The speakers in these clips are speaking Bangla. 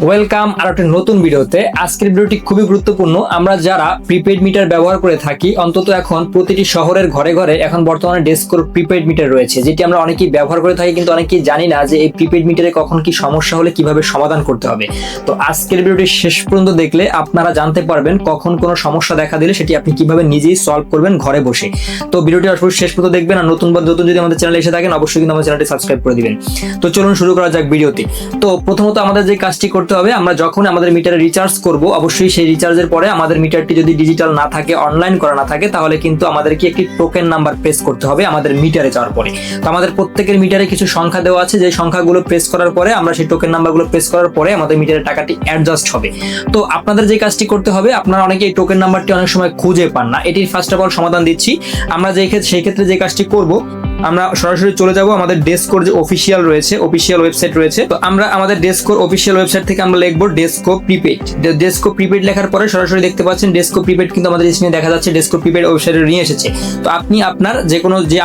ওয়েলকাম আর একটা নতুন ভিডিওতে। আজকের ভিডিওটি খুবই গুরুত্বপূর্ণ। আমরা যারা প্রিপেইড মিটার ব্যবহার করে থাকি, অন্তত এখন প্রতিটি শহরের ঘরে ঘরে এখন বর্তমানে ডেসকোর প্রিপেইড মিটার রয়েছে, যেটি আমরা অনেকেই ব্যবহার করে থাকি, কিন্তু অনেকেই জানি না যে এই প্রিপেইড মিটারে কখন কি সমস্যা হলে কিভাবে সমাধান করতে হবে। তো আজকের ভিডিওটি শেষ পর্যন্ত দেখলে আপনারা জানতে পারবেন কখন কোনো সমস্যা দেখা দিলে সেটি আপনি কিভাবে নিজেই সলভ করবেন ঘরে বসে। তো ভিডিওটি অবশ্যই শেষ পর্যন্ত দেখবেন, আর নতুন যদি আমাদের চ্যানেলে এসে থাকেন অবশ্যই কিন্তু আমাদের চ্যানেলটি সাবস্ক্রাইব করে দিবেন। তো চলুন শুরু করা যাক ভিডিওটি। তো প্রথমত আমাদের যে কাজটি করতে হবে, আমরা যখন আমাদের মিটারে রিচার্জ করব, অবশ্যই সেই রিচার্জের পরে আমাদের মিটারটি যদি ডিজিটাল না থাকে, অনলাইন করা না থাকে, তাহলে কিন্তু আমাদেরকে একটি টোকেন নাম্বার প্রেস করতে হবে আমাদের মিটারে যাওয়ার পরে। তো আমাদের প্রত্যেকের মিটারে কিছু সংখ্যা দেওয়া আছে, যে সংখ্যাগুলো প্রেস করার পরে আমরা সেই টোকেন নাম্বারগুলো প্রেস করার পরে আমাদের মিটারের টাকাটি অ্যাডজাস্ট হবে। তো আপনাদের যে কাজটি করতে হবে, আপনারা অনেকে এই টোকেন নাম্বারটি অনেক সময় খুঁজে পান না, এটির ফার্স্ট অফ অল সমাধান দিচ্ছি। আমরা সেই ক্ষেত্রে যে কাজটি করব, আমরা সরাসরি চলে যাব আমাদের ডেসকোর যে অফিসিয়াল ওয়েবসাইট রয়েছে। তো আমরা আমাদের ডেসকোর অফিসিয়াল ওয়েবসাইট থেকে আমরা লিখব ডেসকো প্রিপেইড। ডেসকো প্রিপেইড লেখার পরে সরাসরি দেখতে পাচ্ছেন ডেসকো প্রিপেইড কিন্তু আমাদের স্ক্রিনে দেখা যাচ্ছে, ডেসকো প্রিপেইড ওয়েবসাইটে নিয়ে এসেছে। তো আপনি আপনার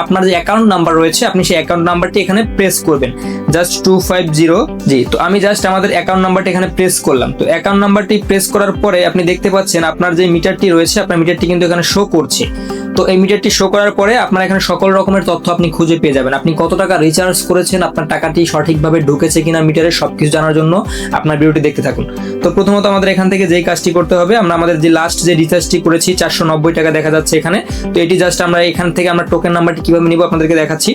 আপনার যে অ্যাকাউন্ট নাম্বার রয়েছে, আপনি সেই অ্যাকাউন্ট নাম্বারটি এখানে প্রেস করবেন, জাস্ট 250 জি। তো আমি জাস্ট আমাদের অ্যাকাউন্ট নাম্বারটি এখানে প্রেস করলাম। তো অ্যাকাউন্ট নাম্বারটি প্রেস করার পরে আপনি দেখতে পাচ্ছেন আপনার যে মিটারটি রয়েছে, আপনার মিটারটি কিন্তু এখানে শো করছে। তো এই মিটারটি শো করার পরে আপনার এখানে সকল রকমের তথ্য আপনি খুঁজে পেয়ে যাবেন। আপনি কত টাকা রিচার্জ করেছেন, আপনার টাকাটি সঠিকভাবে ঢুকেছে কিনা মিটারে, সবকিছু জানার জন্য আপনার ভিডিওটি দেখতে থাকুন। তো প্রথমত আমাদের এখান থেকে যেই কাজটি করতে হবে, আমরা আমাদের যে লাস্ট যে রিচার্জটি করেছি 490 টাকা দেখা যাচ্ছে এখানে। তো এটি জাস্ট আমরা এখান থেকে আমরা টোকেন নাম্বারটি কিভাবে নিব আপনাদেরকে দেখাচ্ছি।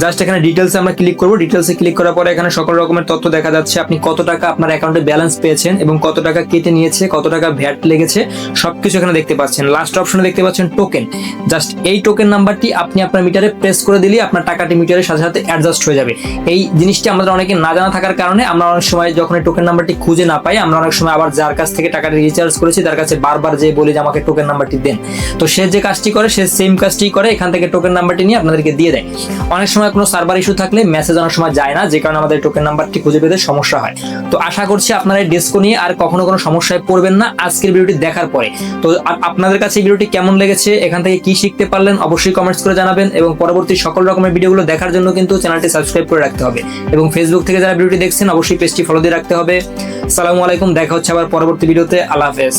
জাস্ট এখানে ডিটেলসে আমরা ক্লিক করব। ডিটেলসে ক্লিক করার পরে এখানে সকল রকমের তথ্য দেখা যাচ্ছে, আপনি কত টাকা আপনার অ্যাকাউন্টে ব্যালেন্স পেয়েছেন এবং কত টাকা কেটে নিয়েছে, কত টাকা ভ্যাট লেগেছে, সবকিছু এখানে দেখতে পাচ্ছেন। লাস্ট অপশনে দেখতে পাচ্ছেন টোকেন। জাস্ট এই টোকেন নাম্বারটি আপনি আপনার মিটারে প্রেস করে দিলেই আপনার টাকাটি মিটারের সাথে সাথে অ্যাডজাস্ট হয়ে যাবে। এই জিনিসটি আমাদের অনেকে না জানা থাকার কারণে আমরা অনেক সময় যখন এই টোকেন নাম্বারটি খুঁজে না পাই, আমরা অনেক সময় আবার যার কাছ থেকে টাকাটি রিচার্জ করেছি তার কাছে বারবার যেয়ে বলি যে আমাকে টোকেন নাম্বারটি দেন। তো সে যে কাজটি করে, সে সেম কাজটি করে, এখান থেকে টোকেন নাম্বারটি নিয়ে আপনাদেরকে দিয়ে দেয়। অনেক সময় কোনো সার্ভার ইস্যু থাকলে মেসেজ অনেক সময় যায় না, যে কারণে আমাদের টোকেন নাম্বারটি খুঁজে পেতে সমস্যা হয়। তো আশা করছি আপনারা এই ডেসকো নিয়ে আর কখনো কোনো সমস্যায় পড়বেন না আজকের ভিডিওটি দেখার পরে। তো আপনাদের কাছে এই ভিডিওটি কেমন লেগেছে, এখান থেকে কি শিখতে পারলেন, অবশ্যই কমেন্টস করে জানাবেন। এবং পরবর্তী সকল রকমের ভিডিওগুলো দেখার জন্য কিন্তু চ্যানেলটি সাবস্ক্রাইব করে রাখতে হবে, এবং ফেসবুক থেকে যারা ভিডিওটি দেখছেন অবশ্যই পেজটি ফলো দিয়ে রাখতে হবে। আসসালামু আলাইকুম, দেখা হচ্ছে আবার পরবর্তী ভিডিওতে। আল্লাহ হাফেজ।